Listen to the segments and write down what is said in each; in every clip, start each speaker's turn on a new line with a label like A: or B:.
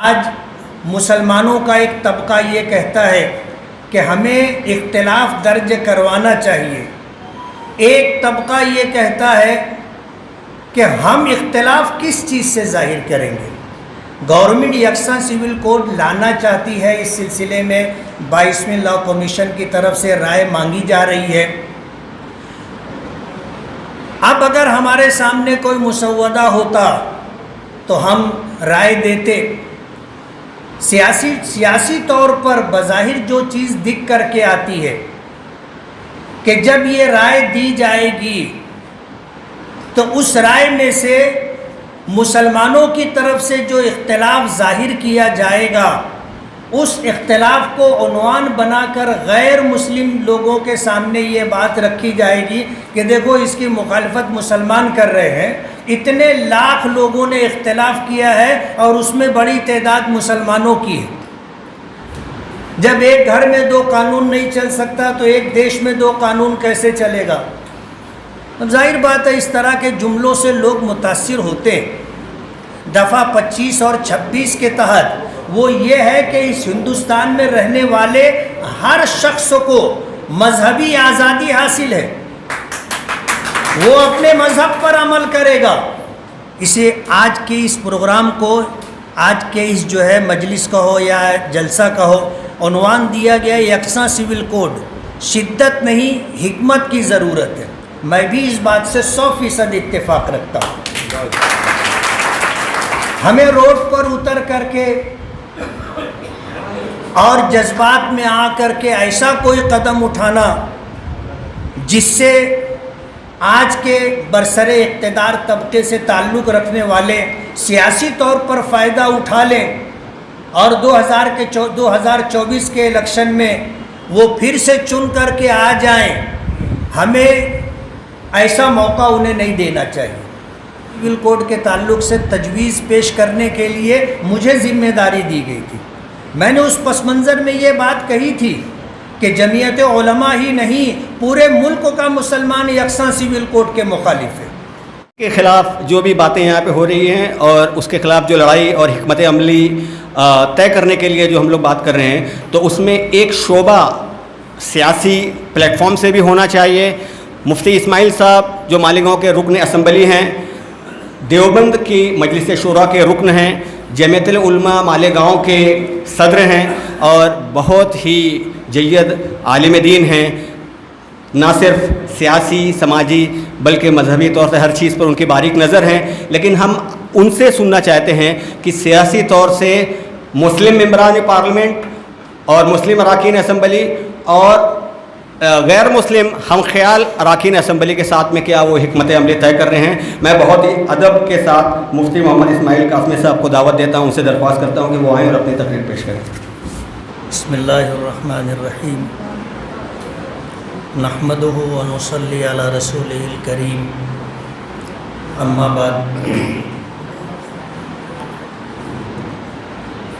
A: آج مسلمانوں کا ایک طبقہ یہ کہتا ہے کہ ہمیں اختلاف درج کروانا چاہیے، ایک طبقہ یہ کہتا ہے کہ ہم اختلاف کس چیز سے ظاہر کریں گے۔ گورنمنٹ یکساں سول کوڈ لانا چاہتی ہے، اس سلسلے میں 22ویں لاء کمیشن کی طرف سے رائے مانگی جا رہی ہے۔ اب اگر ہمارے سامنے کوئی مسودہ ہوتا تو ہم رائے دیتے۔ سیاسی طور پر بظاہر جو چیز دکھ کر کے آتی ہے کہ جب یہ رائے دی جائے گی تو اس رائے میں سے مسلمانوں کی طرف سے جو اختلاف ظاہر کیا جائے گا، اس اختلاف کو عنوان بنا کر غیر مسلم لوگوں کے سامنے یہ بات رکھی جائے گی کہ دیکھو اس کی مخالفت مسلمان کر رہے ہیں، اتنے لاکھ لوگوں نے اختلاف کیا ہے اور اس میں بڑی تعداد مسلمانوں کی ہے۔ جب ایک گھر میں 2 قانون نہیں چل سکتا تو ایک دیش میں 2 قانون کیسے چلے گا؟ اب ظاہر بات ہے اس طرح کے جملوں سے لوگ متاثر ہوتے ہیں۔ دفعہ 25 اور 26 کے تحت وہ یہ ہے کہ اس ہندوستان میں رہنے والے ہر شخص کو مذہبی آزادی حاصل ہے، وہ اپنے مذہب پر عمل کرے گا۔ اسے آج کے اس پروگرام کو، آج کے اس جو ہے مجلس کا ہو یا جلسہ کا ہو، عنوان دیا گیا یکساں سول کوڈ، شدت نہیں حکمت کی ضرورت ہے۔ میں بھی اس بات سے 100% اتفاق رکھتا ہوں۔ ہمیں روڈ پر اتر کر کے اور جذبات میں آ کر کے ایسا کوئی قدم اٹھانا جس سے آج کے برسر اقتدار طبقے سے تعلق رکھنے والے سیاسی طور پر فائدہ اٹھا لیں اور 2024 کے الیکشن میں وہ پھر سے چن کر کے آ جائیں، ہمیں ایسا موقع انہیں نہیں دینا چاہیے۔ سول کوڈ کے تعلق سے تجویز پیش کرنے کے لیے مجھے ذمہ داری دی گئی تھی۔ میں نے اس پس منظر میں یہ بات کہی تھی کہ جمعیت علماء ہی نہیں، پورے ملک کا مسلمان یکساں سول کوڈ کے مخالف ہے۔
B: کے خلاف جو بھی باتیں یہاں پہ ہو رہی ہیں اور اس کے خلاف جو لڑائی اور حکمت عملی طے کرنے کے لیے جو ہم لوگ بات کر رہے ہیں، تو اس میں ایک شعبہ سیاسی پلیٹ فارم سے بھی ہونا چاہیے۔ مفتی اسماعیل صاحب جو مالیگاؤں کے رکن اسمبلی ہیں، دیوبند کی مجلس شورا کے رکن ہیں، جمعیت العلماء مالیگاؤں کے صدر ہیں اور بہت ہی جید عالم دین ہیں۔ نہ صرف سیاسی سماجی بلکہ مذہبی طور سے ہر چیز پر ان کی باریک نظر ہیں، لیکن ہم ان سے سننا چاہتے ہیں کہ سیاسی طور سے مسلم ممبران پارلیمنٹ اور مسلم اراکین اسمبلی اور غیر مسلم ہم خیال اراکین اسمبلی کے ساتھ میں کیا وہ حکمت عملی طے کر رہے ہیں۔ میں بہت ہی ادب کے ساتھ مفتی محمد اسماعیل قاسمی صاحب کو دعوت دیتا ہوں، ان سے درخواست کرتا ہوں کہ وہ آئیں اور اپنی تقریر پیش کریں۔
A: بسم اللہ الرحمن الرحیم، نحمدہ و نصلی علی رسولہ الکریم، اما بعد،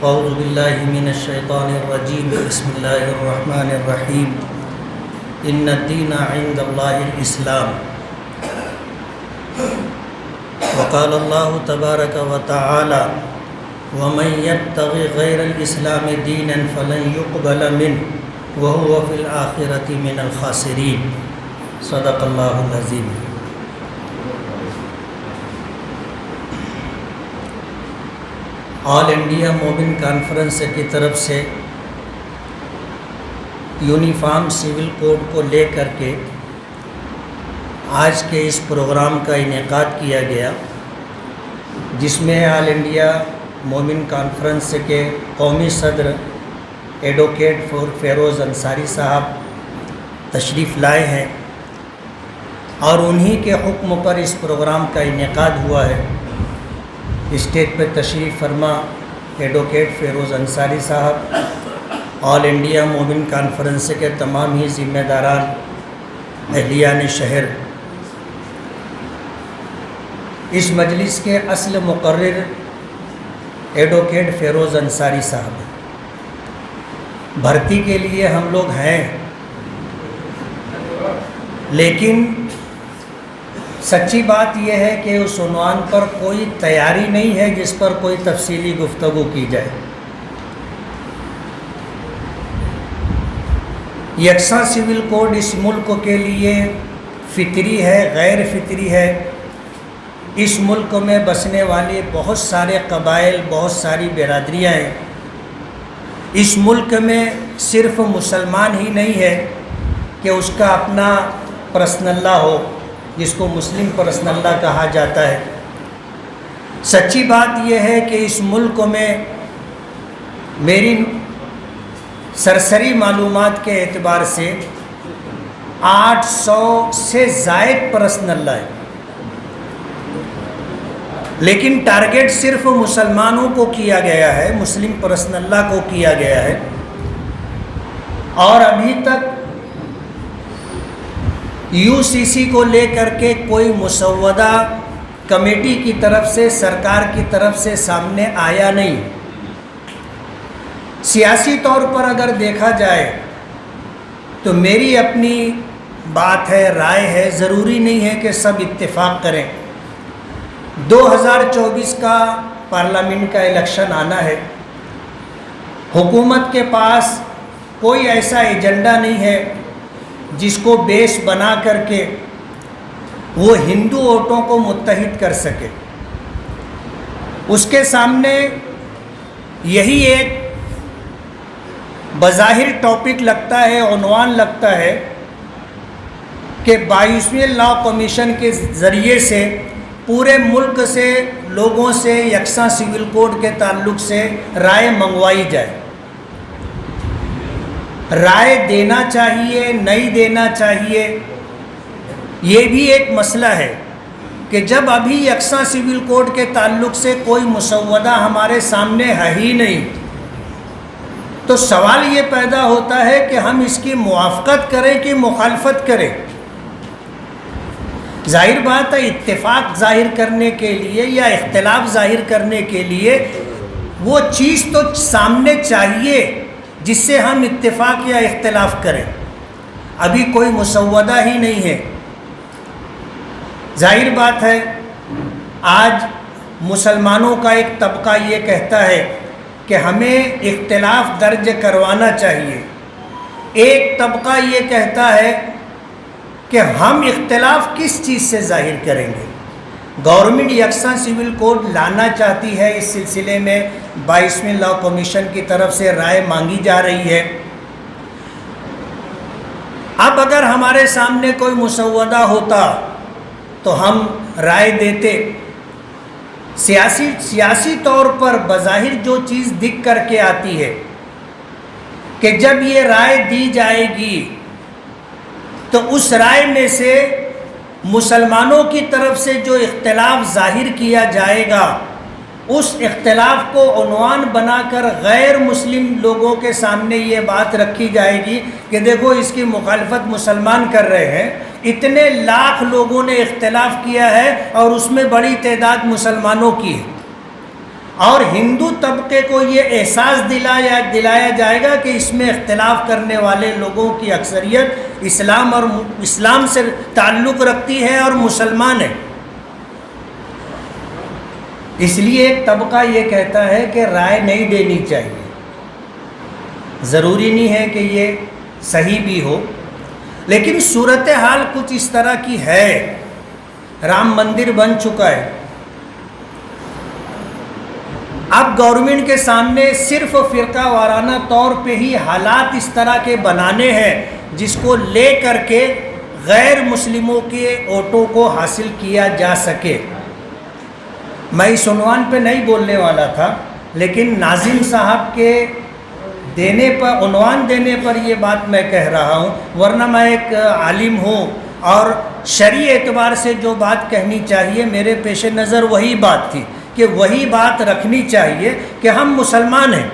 A: اعوذ باللہ من الشیطان الرجیم، بسم اللہ الرحمن الرحیم، ان الدین عند اللہ الاسلام، وقال اللہ تبارک و تعالی ومن یبتغ غیر الاسلام دینا فلن يقبل منه وهو فی الآخرۃ من الخاسرین، صدق اللہ العظیم۔ آل انڈیا مومن کانفرنس کی طرف سے یونیفارم سول کوڈ کو لے کر کے آج کے اس پروگرام کا انعقاد کیا گیا، جس میں آل انڈیا مومن کانفرنس کے قومی صدر ایڈوکیٹ فیروز انصاری صاحب تشریف لائے ہیں اور انہی کے حکم پر اس پروگرام کا انعقاد ہوا ہے۔ اسٹیج پہ تشریف فرما ایڈوکیٹ فیروز انصاری صاحب، آل انڈیا مومن کانفرنس کے تمام ہی ذمہ داران، اہلیان شہر، اس مجلس کے اصل مقرر ایڈوکیٹ فیروز انصاری صاحب، بھرتی کے لیے ہم لوگ ہیں، لیکن سچی بات یہ ہے کہ اس عنوان پر کوئی تیاری نہیں ہے جس پر کوئی تفصیلی گفتگو کی جائے. یکساں سول کوڈ اس ملک کے لیے فطری ہے، غیر فطری ہے. اس ملک میں بسنے والے بہت سارے قبائل، بہت ساری برادریاں ہیں. اس ملک میں صرف مسلمان ہی نہیں ہے کہ اس کا اپنا پرسنل لا ہو، جس کو مسلم پرسنل لا کہا جاتا ہے. سچی بات یہ ہے کہ اس ملک میں میری سرسری معلومات کے اعتبار سے 800 سے زائد پرسنل لا ہے، لیکن ٹارگٹ صرف مسلمانوں کو کیا گیا ہے، مسلم پرسنل لا کو کیا گیا ہے. اور ابھی تک یو سی سی کو لے کر کے کوئی مسودہ کمیٹی کی طرف سے، سرکار کی طرف سے سامنے آیا نہیں. سیاسی طور پر اگر دیکھا جائے تو میری اپنی بات ہے، رائے ہے، ضروری نہیں ہے کہ سب اتفاق کریں. 2024 کا پارلیمنٹ کا الیکشن آنا ہے. حکومت کے پاس کوئی ایسا ایجنڈا نہیں ہے جس کو بیس بنا کر کے وہ ہندو ووٹوں کو متحد کر سکے. اس کے سامنے یہی ایک بظاہر ٹاپک لگتا ہے، عنوان لگتا ہے کہ 22ویں لا کمیشن کے ذریعے سے پورے ملک سے لوگوں سے یکساں سول کوڈ کے تعلق سے رائے منگوائی جائے. رائے دینا چاہیے، نہیں دینا چاہیے، یہ بھی ایک مسئلہ ہے کہ جب ابھی یکساں سول کوڈ کے تعلق سے کوئی مسودہ ہمارے سامنے ہے ہی نہیں، تو سوال یہ پیدا ہوتا ہے کہ ہم اس کی موافقت کریں کہ مخالفت کریں. ظاہر بات ہے اتفاق ظاہر کرنے کے لیے یا اختلاف ظاہر کرنے کے لیے وہ چیز تو سامنے چاہیے جس سے ہم اتفاق یا اختلاف کریں. ابھی کوئی مسودہ ہی نہیں ہے. ظاہر بات ہے آج مسلمانوں کا ایک طبقہ یہ کہتا ہے کہ ہمیں اختلاف درج کروانا چاہیے. ایک طبقہ یہ کہتا ہے کہ ہم اختلاف کس چیز سے ظاہر کریں گے. گورنمنٹ یکساں سول کوڈ لانا چاہتی ہے، اس سلسلے میں 22ویں لا کمیشن کی طرف سے رائے مانگی جا رہی ہے. اب اگر ہمارے سامنے کوئی مسودہ ہوتا تو ہم رائے دیتے. سیاسی طور پر بظاہر جو چیز دکھ کر کے آتی ہے کہ جب یہ رائے دی جائے گی تو اس رائے میں سے مسلمانوں کی طرف سے جو اختلاف ظاہر کیا جائے گا اس اختلاف کو عنوان بنا کر غیر مسلم لوگوں کے سامنے یہ بات رکھی جائے گی کہ دیکھو اس کی مخالفت مسلمان کر رہے ہیں. اتنے لاکھ لوگوں نے اختلاف کیا ہے اور اس میں بڑی تعداد مسلمانوں کی ہے. اور ہندو طبقے کو یہ احساس دلایا جائے گا کہ اس میں اختلاف کرنے والے لوگوں کی اکثریت اسلام سے تعلق رکھتی ہے اور مسلمان ہے. اس لیے ایک طبقہ یہ کہتا ہے کہ رائے نہیں دینی چاہیے. ضروری نہیں ہے کہ یہ صحیح بھی ہو، لیکن صورتحال کچھ اس طرح کی ہے. رام مندر بن چکا ہے. اب گورنمنٹ کے سامنے صرف فرقہ وارانہ طور پہ ہی حالات اس طرح کے بنانے ہیں جس کو لے کر کے غیر مسلموں کے ووٹوں کو حاصل کیا جا سکے. میں اس عنوان پہ نہیں بولنے والا تھا، لیکن ناظم صاحب کے عنوان دینے پر یہ بات میں کہہ رہا ہوں، ورنہ میں ایک عالم ہوں اور شرعی اعتبار سے جو بات کہنی چاہیے میرے پیش نظر وہی بات تھی کہ وہی بات رکھنی چاہیے کہ ہم مسلمان ہیں.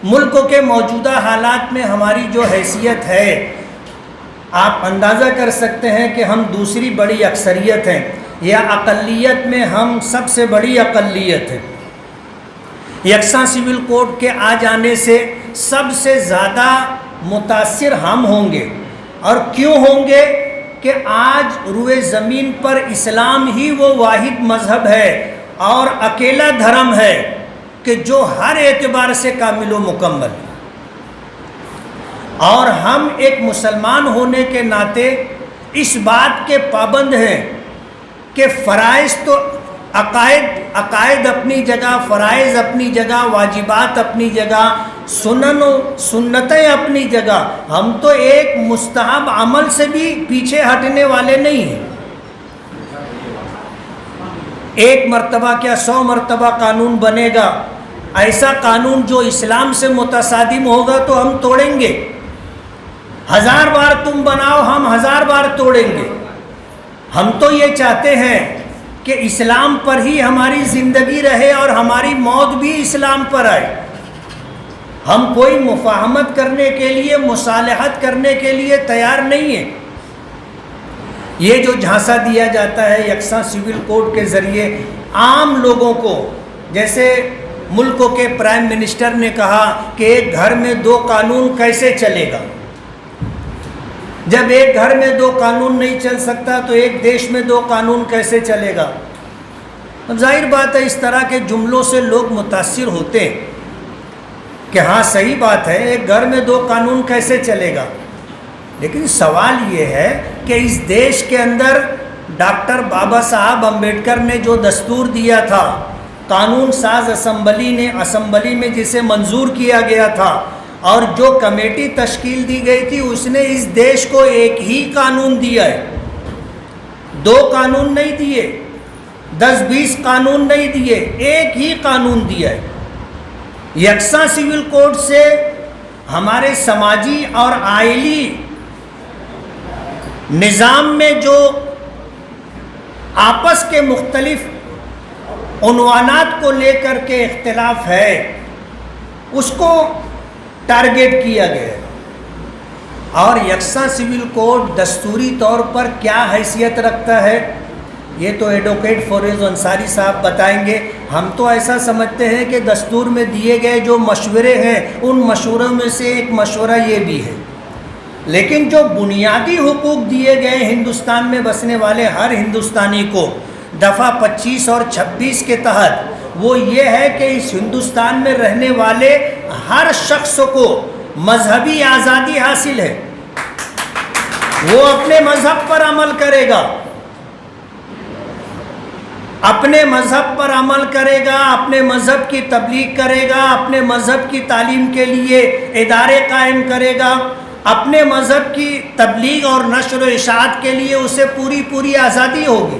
A: ملک کے موجودہ حالات میں ہماری جو حیثیت ہے آپ اندازہ کر سکتے ہیں کہ ہم دوسری بڑی اکثریت ہیں یا اقلیت میں ہم سب سے بڑی اقلیت ہے. یکساں سول کوڈ کے آ جانے سے سب سے زیادہ متاثر ہم ہوں گے. اور کیوں ہوں گے؟ کہ آج روئے زمین پر اسلام ہی وہ واحد مذہب ہے اور اکیلا دھرم ہے کہ جو ہر اعتبار سے کامل و مکمل ہے، اور ہم ایک مسلمان ہونے کے ناطے اس بات کے پابند ہیں کہ فرائض تو عقائد اپنی جگہ، فرائض اپنی جگہ، واجبات اپنی جگہ، سنن و سنتیں اپنی جگہ، ہم تو ایک مستحب عمل سے بھی پیچھے ہٹنے والے نہیں ہیں۔ ایک مرتبہ کیا 100 مرتبہ قانون بنے گا، ایسا قانون جو اسلام سے متصادم ہوگا تو ہم توڑیں گے۔ 1000 بار تم بناؤ، ہم 1000 بار توڑیں گے۔ ہم تو یہ چاہتے ہیں کہ اسلام پر ہی ہماری زندگی رہے اور ہماری موت بھی اسلام پر آئے۔ ہم کوئی مفاہمت کرنے کے لیے، مصالحت کرنے کے لیے تیار نہیں ہیں۔ یہ جو جھانسا دیا جاتا ہے یکساں سول کوڈ کے ذریعے عام لوگوں کو، جیسے ملکوں کے پرائم منسٹر نے کہا کہ ایک گھر میں 2 قانون کیسے چلے گا؟ جب ایک گھر میں 2 قانون نہیں چل سکتا تو ایک دیش میں 2 قانون کیسے چلے گا؟ ظاہر بات ہے اس طرح کے جملوں سے لوگ متاثر ہوتے ہیں کہ ہاں صحیح بات ہے، ایک گھر میں 2 قانون کیسے چلے گا؟ لیکن سوال یہ ہے کہ اس دیش کے اندر ڈاکٹر بابا صاحب امبیڈکر نے جو دستور دیا تھا، قانون ساز اسمبلی نے، اسمبلی میں جسے منظور کیا گیا تھا، اور جو کمیٹی تشکیل دی گئی تھی، اس نے اس دیش کو ایک ہی قانون دیا ہے، 2 قانون نہیں دیے، 10-20 قانون نہیں دیے، ایک ہی قانون دیا ہے۔ یکساں سول کوڈ سے ہمارے سماجی اور آئلی نظام میں جو آپس کے مختلف عنوانات کو لے کر کے اختلاف ہے، اس کو ٹارگیٹ کیا گیا ہے۔ اور یکساں سول کوڈ دستوری طور پر کیا حیثیت رکھتا ہے، یہ تو ایڈوکیٹ فیروز انصاری صاحب بتائیں گے۔ ہم تو ایسا سمجھتے ہیں کہ دستور میں دیے گئے جو مشورے ہیں، ان مشوروں میں سے ایک مشورہ یہ بھی ہے، لیکن جو بنیادی حقوق دیے گئے ہندوستان میں بسنے والے ہر ہندوستانی کو دفعہ 25 اور 26 کے تحت، وہ یہ ہے کہ اس ہندوستان میں رہنے والے ہر شخص کو مذہبی آزادی حاصل ہے، وہ اپنے مذہب پر عمل کرے گا، اپنے مذہب پر عمل کرے گا، اپنے مذہب کی تبلیغ کرے گا، اپنے مذہب کی تعلیم کے لیے ادارے قائم کرے گا، اپنے مذہب کی تبلیغ اور نشر و اشاعت کے لیے اسے پوری آزادی ہوگی۔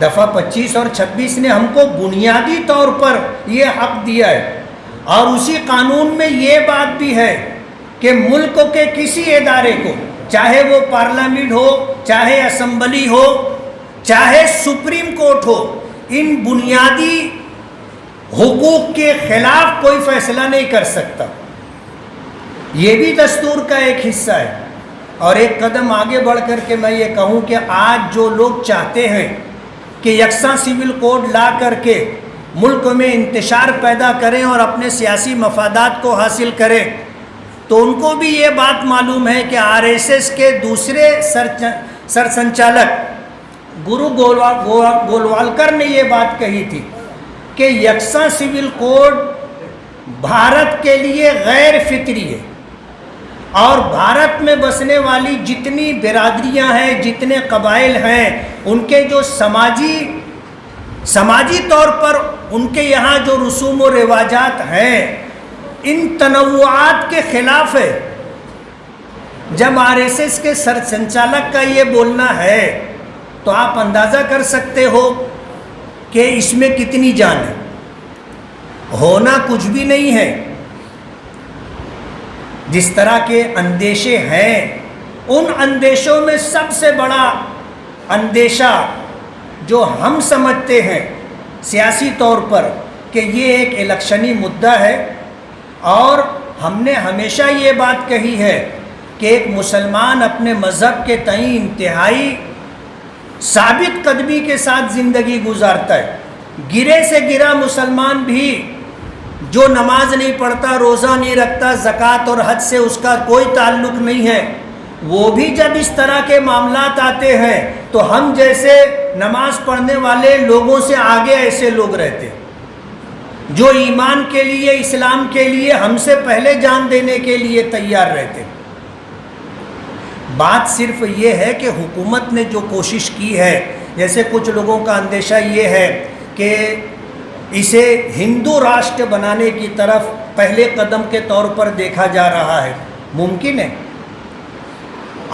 A: دفعہ 25 اور 26 نے ہم کو بنیادی طور پر یہ حق دیا ہے، اور اسی قانون میں یہ بات بھی ہے کہ ملک کے کسی ادارے کو، چاہے وہ پارلیمنٹ ہو، چاہے اسمبلی ہو، چاہے سپریم کورٹ ہو، ان بنیادی حقوق کے خلاف کوئی فیصلہ نہیں کر سکتا۔ یہ بھی دستور کا ایک حصہ ہے۔ اور ایک قدم آگے بڑھ کر کے میں یہ کہوں کہ آج جو لوگ چاہتے ہیں کہ یکساں سول کوڈ لا کر کے ملک میں انتشار پیدا کریں اور اپنے سیاسی مفادات کو حاصل کریں، تو ان کو بھی یہ بات معلوم ہے کہ RSS کے دوسرے سرسنچالک گرو گولوالکر نے یہ بات کہی تھی کہ یکساں سول کوڈ بھارت کے لیے غیر فطری ہے، اور بھارت میں بسنے والی جتنی برادریاں ہیں، جتنے قبائل ہیں، ان کے جو سماجی طور پر ان کے یہاں جو رسوم و رواجات ہیں، ان تنوعات کے خلاف ہے۔ جب RSS کے سرسنچالک کا یہ بولنا ہے تو آپ اندازہ کر سکتے ہو کہ اس میں کتنی جان ہے۔ ہونا کچھ بھی نہیں ہے۔ جس طرح کے اندیشے ہیں، ان اندیشوں میں سب سے بڑا اندیشہ جو ہم سمجھتے ہیں سیاسی طور پر کہ یہ ایک الیکشنی مدعا ہے، اور ہم نے ہمیشہ یہ بات کہی ہے کہ ایک مسلمان اپنے مذہب کے تئیں انتہائی ثابت قدمی کے ساتھ زندگی گزارتا ہے۔ گرے سے گرا مسلمان بھی جو نماز نہیں پڑھتا، روزہ نہیں رکھتا، زکوٰۃ اور حج سے اس کا کوئی تعلق نہیں ہے، وہ بھی جب اس طرح کے معاملات آتے ہیں تو ہم جیسے نماز پڑھنے والے لوگوں سے آگے ایسے لوگ رہتے جو ایمان کے لیے، اسلام کے لیے ہم سے پہلے جان دینے کے لیے تیار رہتے۔ بات صرف یہ ہے کہ حکومت نے جو کوشش کی ہے، جیسے کچھ لوگوں کا اندیشہ یہ ہے کہ اسے ہندو راشٹر بنانے کی طرف پہلے قدم کے طور پر دیکھا جا رہا ہے، ممکن ہے،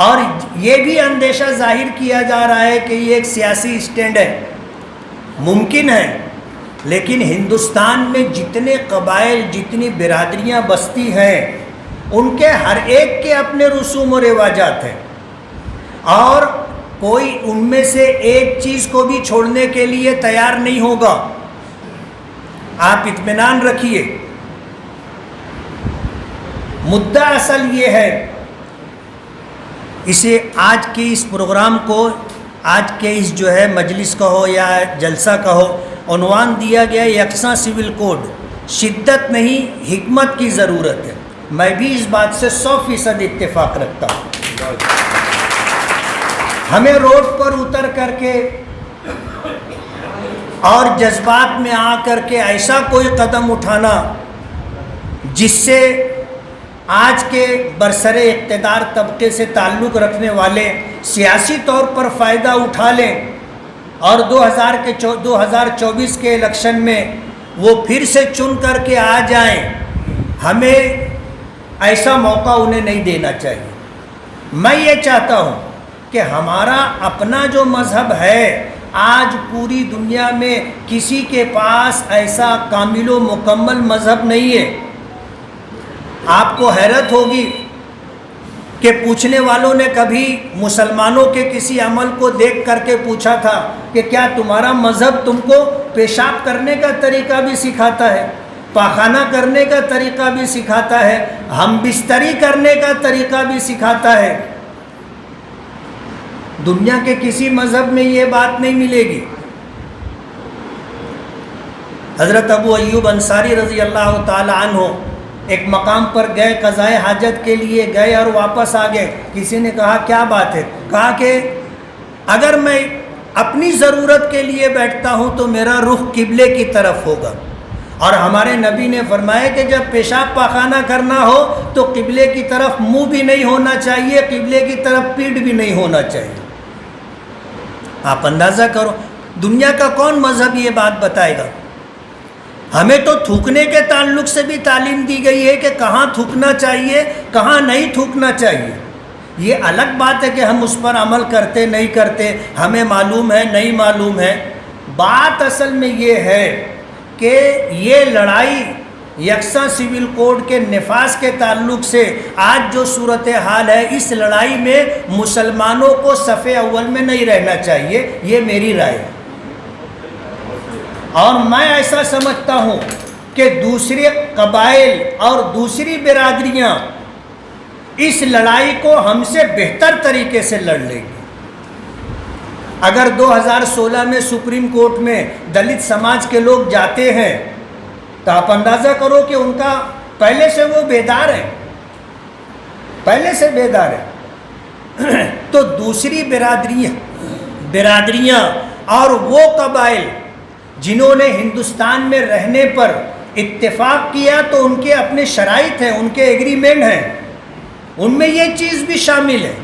A: اور یہ بھی اندیشہ ظاہر کیا جا رہا ہے کہ یہ ایک سیاسی اسٹینڈ ہے، ممکن ہے، لیکن ہندوستان میں جتنے قبائل، جتنی برادریاں بستی ہیں، ان کے ہر ایک کے اپنے رسوم و رواجات ہیں، اور کوئی ان میں سے ایک چیز کو بھی چھوڑنے کے لیے تیار نہیں ہوگا۔ آپ اطمینان رکھیے۔ مدعا اصل یہ ہے، اسے آج کے اس پروگرام کو، آج کے اس جو ہے مجلس کا ہو یا جلسہ کا ہو، عنوان دیا گیا یکساں سول کوڈ، شدت نہیں حکمت کی ضرورت ہے۔ میں بھی اس بات سے 100% اتفاق رکھتا ہوں۔ ہمیں روڈ پر اتر کر کے اور جذبات میں آ کر کے ایسا کوئی قدم اٹھانا جس سے آج کے برسر اقتدار طبقے سے تعلق رکھنے والے سیاسی طور پر فائدہ اٹھا لیں اور 2024 کے الیکشن میں وہ پھر سے چن کر کے آ جائیں، ہمیں ایسا موقع انہیں نہیں دینا چاہیے۔ میں یہ چاہتا ہوں کہ ہمارا اپنا جو مذہب ہے، آج پوری دنیا میں کسی کے پاس ایسا کامل و مکمل مذہب نہیں ہے۔ آپ کو حیرت ہوگی کہ پوچھنے والوں نے کبھی مسلمانوں کے کسی عمل کو دیکھ کر کے پوچھا تھا کہ کیا تمہارا مذہب تم کو پیشاب کرنے کا طریقہ بھی سکھاتا ہے، پاخانہ کرنے کا طریقہ بھی سکھاتا ہے، ہم بستری کرنے کا طریقہ بھی سکھاتا ہے؟ دنیا کے کسی مذہب میں یہ بات نہیں ملے گی۔ حضرت ابو ایوب انصاری رضی اللہ تعالی عنہ ایک مقام پر گئے، قضائے حاجت کے لیے گئے اور واپس آ گئے۔ کسی نے کہا کیا بات ہے؟ کہا کہ اگر میں اپنی ضرورت کے لیے بیٹھتا ہوں تو میرا رخ قبلے کی طرف ہوگا، اور ہمارے نبی نے فرمایا کہ جب پیشاب پاخانہ کرنا ہو تو قبلے کی طرف منہ بھی نہیں ہونا چاہیے، قبلے کی طرف پیٹھ بھی نہیں ہونا چاہیے۔ آپ اندازہ کرو، دنیا کا کون مذہب یہ بات بتائے گا؟ ہمیں تو تھوکنے کے تعلق سے بھی تعلیم دی گئی ہے کہ کہاں تھوکنا چاہیے، کہاں نہیں تھوکنا چاہیے۔ یہ الگ بات ہے کہ ہم اس پر عمل کرتے نہیں کرتے، ہمیں معلوم ہے نہیں معلوم ہے۔ بات اصل میں یہ ہے کہ یہ لڑائی یکساں سول کوڈ کے نفاذ کے تعلق سے آج جو صورتحال ہے، اس لڑائی میں مسلمانوں کو صف اول میں نہیں رہنا چاہیے، یہ میری رائے ہے۔ اور میں ایسا سمجھتا ہوں کہ دوسرے قبائل اور دوسری برادریاں اس لڑائی کو ہم سے بہتر طریقے سے لڑ لیں گی۔ اگر 2016 میں سپریم کورٹ میں دلت سماج کے لوگ جاتے ہیں تو آپ اندازہ کرو کہ ان کا پہلے سے وہ بیدار ہے، پہلے سے بیدار ہے۔ تو دوسری برادریاں اور وہ قبائل جنہوں نے ہندوستان میں رہنے پر اتفاق کیا تو ان کے اپنے شرائط ہیں، ان کے ایگریمنٹ ہیں، ان میں یہ چیز بھی شامل ہے۔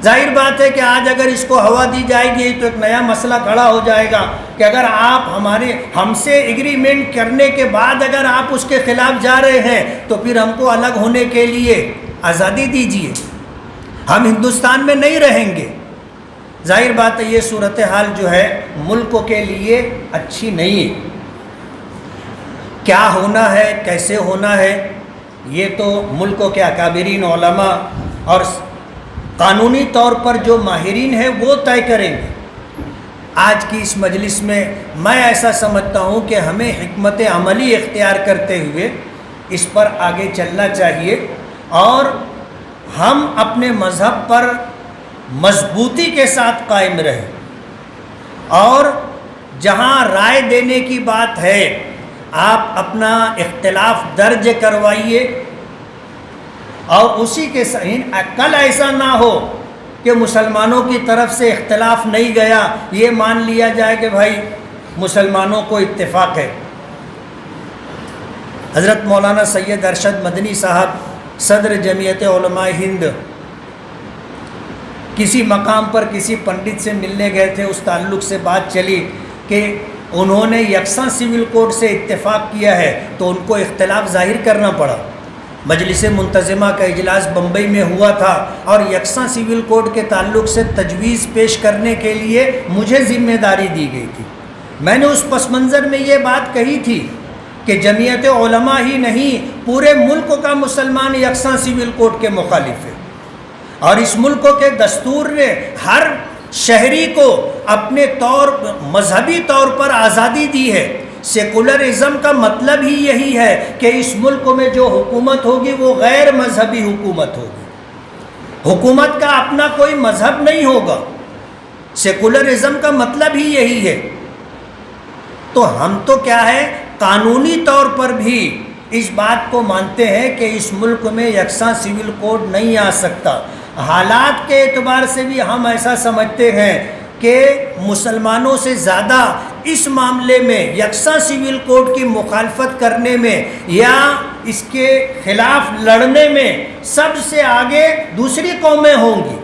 A: ظاہر بات ہے کہ آج اگر اس کو ہوا دی جائے گی تو ایک نیا مسئلہ کھڑا ہو جائے گا کہ اگر آپ ہم سے ایگریمنٹ کرنے کے بعد اگر آپ اس کے خلاف جا رہے ہیں تو پھر ہم کو الگ ہونے کے لیے آزادی دیجیے، ہم ہندوستان میں نہیں رہیں گے۔ ظاہر بات ہے یہ صورتحال جو ہے ملک کے لیے اچھی نہیں ہے۔ کیا ہونا ہے، کیسے ہونا ہے، یہ تو ملک کے اکابرین علماء اور قانونی طور پر جو ماہرین ہیں وہ طے کریں گے۔ آج کی اس مجلس میں میں ایسا سمجھتا ہوں کہ ہمیں حکمت عملی اختیار کرتے ہوئے اس پر آگے چلنا چاہیے، اور ہم اپنے مذہب پر مضبوطی کے ساتھ قائم رہیں، اور جہاں رائے دینے کی بات ہے آپ اپنا اختلاف درج کروائیے، اور اسی کے کل ایسا نہ ہو کہ مسلمانوں کی طرف سے اختلاف نہیں گیا، یہ مان لیا جائے کہ بھائی مسلمانوں کو اتفاق ہے۔ حضرت مولانا سید ارشد مدنی صاحب صدر جمعیت علماء ہند کسی مقام پر کسی پنڈت سے ملنے گئے تھے، اس تعلق سے بات چلی کہ انہوں نے یکساں سول کوڈ سے اتفاق کیا ہے تو ان کو اختلاف ظاہر کرنا پڑا۔ مجلس منتظمہ کا اجلاس بمبئی میں ہوا تھا اور یکساں سول کوڈ کے تعلق سے تجویز پیش کرنے کے لیے مجھے ذمہ داری دی گئی تھی۔ میں نے اس پس منظر میں یہ بات کہی تھی کہ جمعیت علماء ہی نہیں، پورے ملک کا مسلمان یکساں سول کوڈ کے مخالف ہے، اور اس ملک کے دستور نے ہر شہری کو اپنے مذہبی طور پر آزادی دی ہے۔ سیکولرزم کا مطلب ہی یہی ہے کہ اس ملک میں جو حکومت ہوگی وہ غیر مذہبی حکومت ہوگی، حکومت کا اپنا کوئی مذہب نہیں ہوگا۔ سیکولرزم کا مطلب ہی یہی ہے۔ تو ہم تو کیا ہے، قانونی طور پر بھی اس بات کو مانتے ہیں کہ اس ملک میں یکساں سول کوڈ نہیں آ سکتا۔ حالات کے اعتبار سے بھی ہم ایسا سمجھتے ہیں کہ مسلمانوں سے زیادہ اس معاملے میں یکساں سول کوڈ کی مخالفت کرنے میں یا اس کے خلاف لڑنے میں سب سے آگے دوسری قومیں ہوں گی،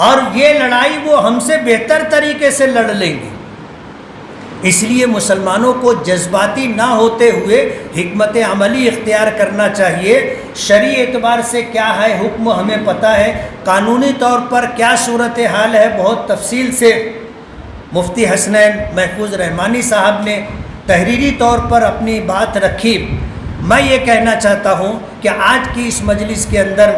A: اور یہ لڑائی وہ ہم سے بہتر طریقے سے لڑ لیں گی۔ اس لیے مسلمانوں کو جذباتی نہ ہوتے ہوئے حکمت عملی اختیار کرنا چاہیے۔ شرعی اعتبار سے کیا ہے حکم ہمیں پتہ ہے، قانونی طور پر کیا صورتحال ہے بہت تفصیل سے مفتی حسنین محفوظ رحمانی صاحب نے تحریری طور پر اپنی بات رکھی۔ میں یہ کہنا چاہتا ہوں کہ آج کی اس مجلس کے اندر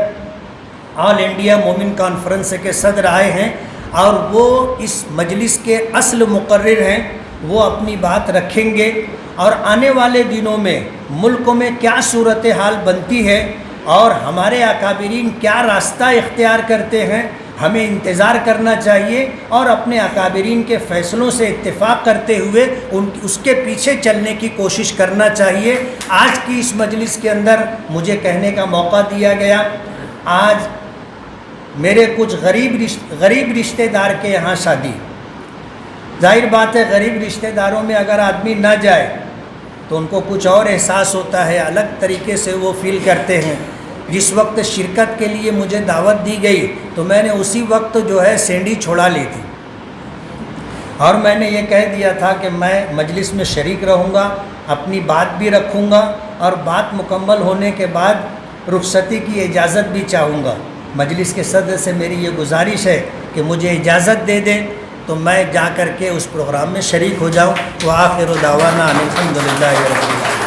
A: آل انڈیا مومن کانفرنس کے صدر آئے ہیں اور وہ اس مجلس کے اصل مقرر ہیں، وہ اپنی بات رکھیں گے، اور آنے والے دنوں میں ملک میں کیا صورتحال بنتی ہے اور ہمارے اکابرین کیا راستہ اختیار کرتے ہیں، ہمیں انتظار کرنا چاہیے اور اپنے اکابرین کے فیصلوں سے اتفاق کرتے ہوئے اس کے پیچھے چلنے کی کوشش کرنا چاہیے۔ آج کی اس مجلس کے اندر مجھے کہنے کا موقع دیا گیا، آج میرے کچھ غریب رشتہ دار کے یہاں شادی، ظاہر بات ہے غریب رشتہ داروں میں اگر آدمی نہ جائے تو ان کو کچھ اور احساس ہوتا ہے، الگ طریقے سے وہ فیل کرتے ہیں۔ جس وقت شرکت کے لیے مجھے دعوت دی گئی تو میں نے اسی وقت جو ہے سینڈی چھوڑا لی تھی، اور میں نے یہ کہہ دیا تھا کہ میں مجلس میں شریک رہوں گا، اپنی بات بھی رکھوں گا، اور بات مکمل ہونے کے بعد رخصتی کی اجازت بھی چاہوں گا۔ مجلس کے صدر سے میری یہ گزارش ہے کہ مجھے اجازت دے دیں تو میں جا کر کے اس پروگرام میں شریک ہو جاؤں۔ وآخر دعوانا ان الحمد للہ رب العالمین۔